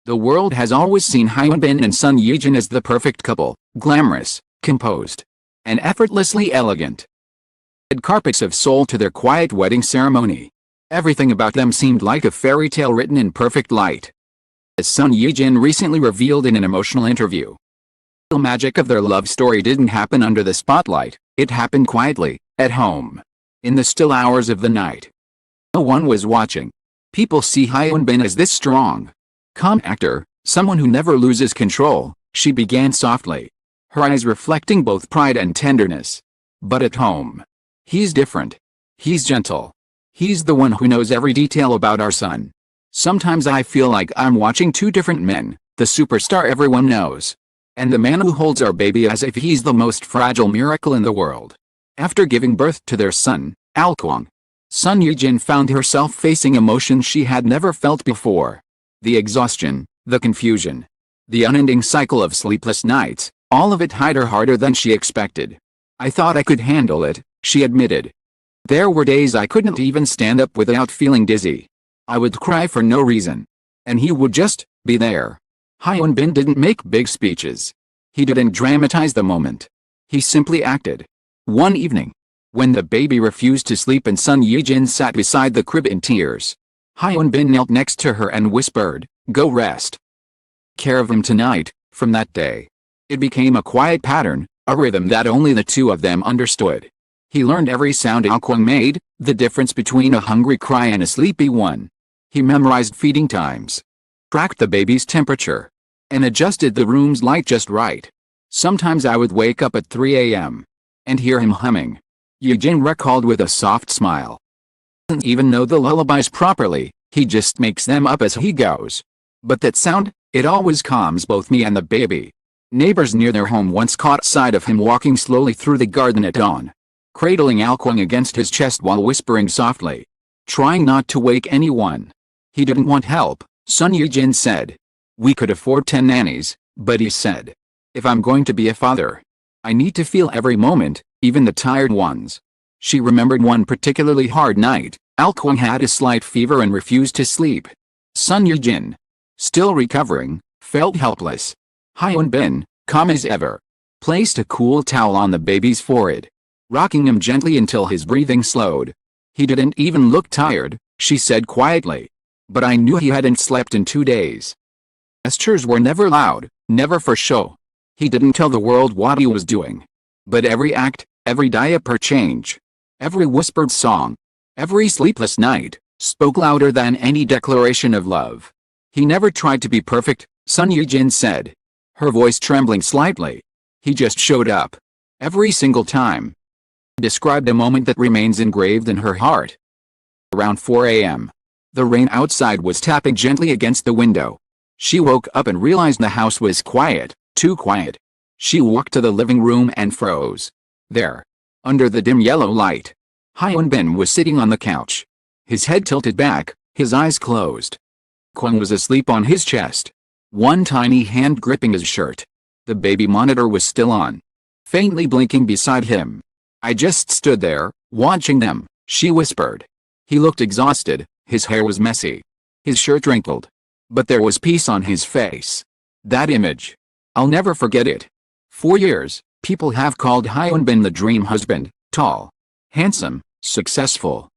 The world has always seen Hyun and Sun Yejin as the perfect couple, glamorous, composed, and effortlessly elegant. Red carpets of Seoul to their quiet wedding ceremony. Everything about them seemed like a fairy tale written in perfect light. As Sun Yejin recently revealed in an emotional interview, the magic of their love story didn't happen under the spotlight, it happened quietly, at home. In the still hours of the night. No one was watching. People see Hyun as this strong, calm actor, someone who never loses control, she began softly, her eyes reflecting both pride and tenderness. But at home, he's different. He's gentle. He's the one who knows every detail about our son. Sometimes I feel like I'm watching two different men, the superstar everyone knows, and the man who holds our baby as if he's the most fragile miracle in the world. After giving birth to their son, Alkwang, Sun Yejin found herself facing emotions she had never felt before. The exhaustion, the confusion, the unending cycle of sleepless nights, all of it hit her harder than she expected. I thought I could handle it, she admitted. There were days I couldn't even stand up without feeling dizzy. I would cry for no reason. And he would just be there. Hyun didn't make big speeches. He didn't dramatize the moment. He simply acted. One evening, when the baby refused to sleep and Sun Yejin sat beside the crib in tears, Hyun knelt next to her and whispered, "Go rest. Care of him tonight." From that day, it became a quiet pattern, a rhythm that only the two of them understood. He learned every sound Alkwang made, the difference between a hungry cry and a sleepy one. He memorized feeding times, tracked the baby's temperature, and adjusted the room's light just right. Sometimes I would wake up at 3 a.m. and hear him humming. Yejin recalled with a soft smile. He doesn't even know the lullabies properly, he just makes them up as he goes. But that sound, it always calms both me and the baby. Neighbors near their home once caught sight of him walking slowly through the garden at dawn, cradling Alkwang against his chest while whispering softly, trying not to wake anyone. He didn't want help, Sun Yejin said. We could afford 10 nannies, but he said, if I'm going to be a father, I need to feel every moment, even the tired ones. She remembered one particularly hard night. Alkwang had a slight fever and refused to sleep. Sun Yejin, still recovering, felt helpless. Hyun, calm as ever, placed a cool towel on the baby's forehead, rocking him gently until his breathing slowed. He didn't even look tired, she said quietly. But I knew he hadn't slept in 2 days. Gestures were never loud, never for show. He didn't tell the world what he was doing. But every act, every diaper change, every whispered song, every sleepless night, spoke louder than any declaration of love. He never tried to be perfect, Sun Yejin said, her voice trembling slightly. He just showed up. Every single time. Described a moment that remains engraved in her heart. Around 4 a.m. The rain outside was tapping gently against the window. She woke up and realized the house was quiet, too quiet. She walked to the living room and froze. There, under the dim yellow light, Hyun was sitting on the couch. His head tilted back, his eyes closed. Kwang was asleep on his chest, one tiny hand gripping his shirt. The baby monitor was still on, faintly blinking beside him. I just stood there, watching them, she whispered. He looked exhausted, his hair was messy, his shirt wrinkled. But there was peace on his face. That image, I'll never forget it. For years, people have called Hyun the dream husband, tall, handsome, successful.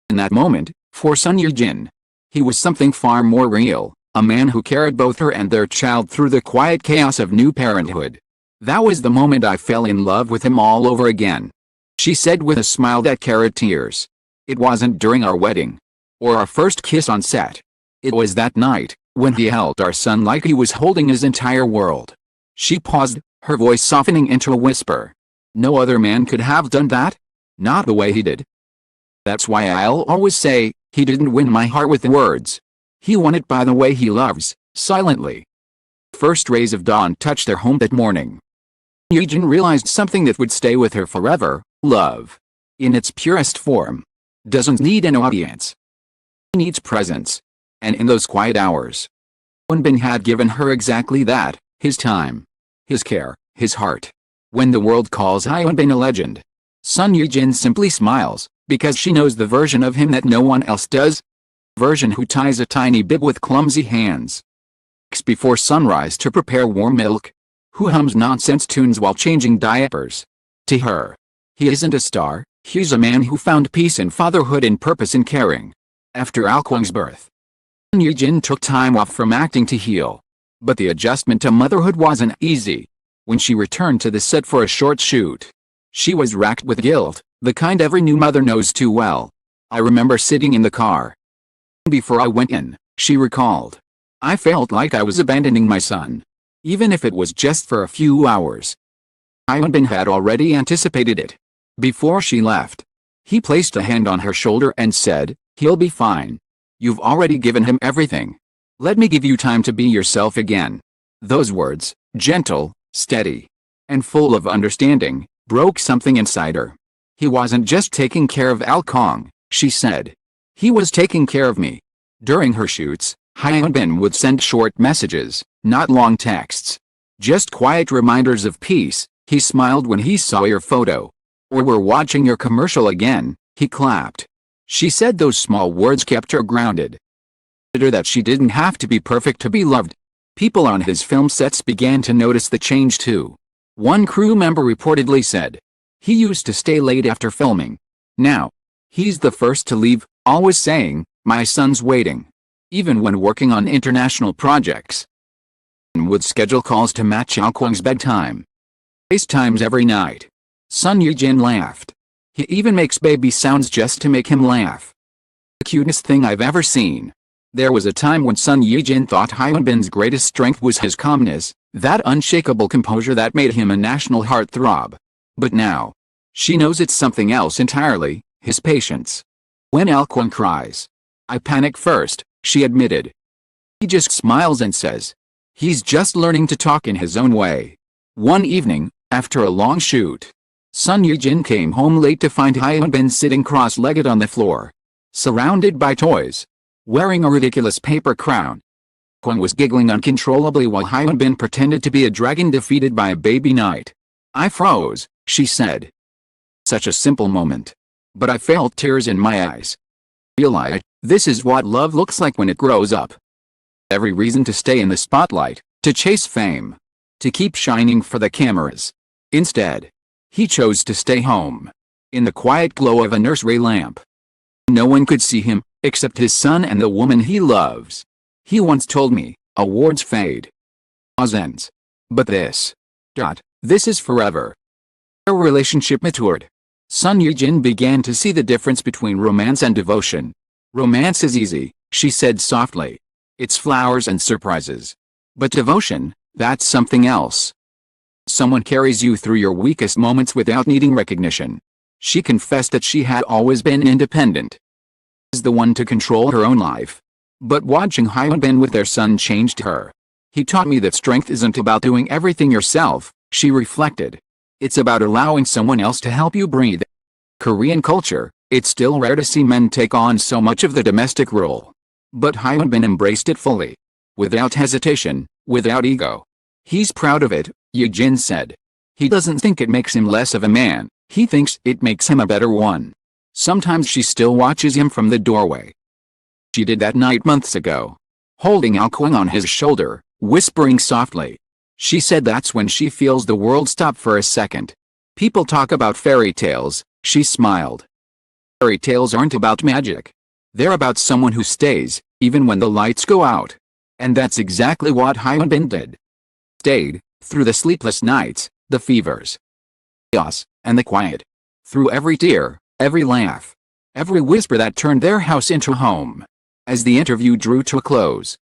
In that moment, for Sun Yejin, he was something far more real, a man who carried both her and their child through the quiet chaos of new parenthood. That was the moment I fell in love with him all over again, she said with a smile that carried tears. It wasn't during our wedding, or our first kiss on set. It was that night, when he held our son like he was holding his entire world. She paused, her voice softening into a whisper. No other man could have done that. Not the way he did. That's why I'll always say, he didn't win my heart with words. He won it by the way he loves, silently. First rays of dawn touched their home that morning. Yejin realized something that would stay with her forever, love. In its purest form. Doesn't need an audience. It needs presence. And in those quiet hours, Hyun had given her exactly that, his time, his care, his heart. When the world calls Hyun a legend, Sun Yejin simply smiles, because she knows the version of him that no one else does. Version who ties a tiny bib with clumsy hands. before sunrise to prepare warm milk? Who hums nonsense tunes while changing diapers? To her, he isn't a star, he's a man who found peace in fatherhood and purpose in caring. After Alkwang's birth, Hyun took time off from acting to heal. But the adjustment to motherhood wasn't easy. When she returned to the set for a short shoot, she was racked with guilt, the kind every new mother knows too well. I remember sitting in the car before I went in, she recalled. I felt like I was abandoning my son, even if it was just for a few hours. Hyun had already anticipated it. Before she left, he placed a hand on her shoulder and said, "He'll be fine. You've already given him everything. Let me give you time to be yourself again." Those words, gentle, steady, and full of understanding, broke something inside her. He wasn't just taking care of Alkwang, she said. He was taking care of me. During her shoots, Hyun would send short messages, not long texts. Just quiet reminders of peace. He smiled when he saw your photo. Or "We're watching your commercial again," he clapped. She said those small words kept her grounded. That she didn't have to be perfect to be loved. People on his film sets began to notice the change too. One crew member reportedly said, "He used to stay late after filming. Now, he's the first to leave, always saying, 'My son's waiting.'" Even when working on international projects, would schedule calls to match Alkwang's bedtime. FaceTimes every night. Son Hyun laughed. He even makes baby sounds just to make him laugh. The cutest thing I've ever seen. There was a time when Son Hyun thought Hyunbin's greatest strength was his calmness, that unshakable composure that made him a national heartthrob. But now, she knows it's something else entirely, his patience. When Alkwang cries, I panic first, she admitted. He just smiles and says, he's just learning to talk in his own way. One evening, after a long shoot, Son Hyun came home late to find Hyunbin sitting cross-legged on the floor, surrounded by toys, wearing a ridiculous paper crown. Kwang was giggling uncontrollably while Hyunbin pretended to be a dragon defeated by a baby knight. I froze, she said. Such a simple moment. But I felt tears in my eyes. Realized, this is what love looks like when it grows up. Every reason to stay in the spotlight, to chase fame, to keep shining for the cameras. Instead, he chose to stay home, in the quiet glow of a nursery lamp. No one could see him, except his son and the woman he loves. He once told me, awards fade. Applause ends. But this is forever. Their relationship matured. Son Hyun began to see the difference between romance and devotion. Romance is easy, she said softly. It's flowers and surprises. But devotion, that's something else. Someone carries you through your weakest moments without needing recognition. She confessed that she had always been independent. She was the one to control her own life. But watching Hyunbin with their son changed her. He taught me that strength isn't about doing everything yourself, she reflected. It's about allowing someone else to help you breathe. Korean culture, it's still rare to see men take on so much of the domestic role. But Hyunbin embraced it fully. Without hesitation, without ego. He's proud of it, Hyun said. He doesn't think it makes him less of a man, he thinks it makes him a better one. Sometimes she still watches him from the doorway. She did that night months ago. Holding Alkwang on his shoulder, whispering softly. She said that's when she feels the world stop for a second. People talk about fairy tales, she smiled. Fairy tales aren't about magic. They're about someone who stays, even when the lights go out. And that's exactly what Hyunbin did. Stayed, through the sleepless nights, the fevers, chaos, and the quiet. Through every tear, every laugh, every whisper that turned their house into a home. As the interview drew to a close,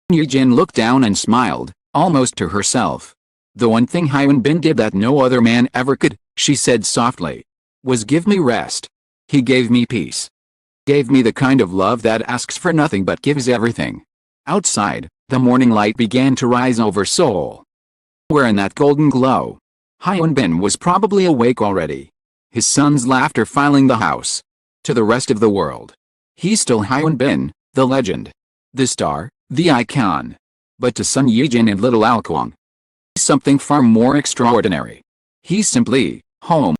Hyun looked down and smiled, almost to herself. The one thing Hyunbin did that no other man ever could, she said softly, was give me rest. He gave me peace. Gave me the kind of love that asks for nothing but gives everything. Outside, the morning light began to rise over Seoul. Where in that golden glow, Hyunbin was probably awake already. His son's laughter filling the house. To the rest of the world, he's still Hyunbin, the legend, the star, the icon. But to Son Hyun and little Alkwang, he's something far more extraordinary. He's simply home.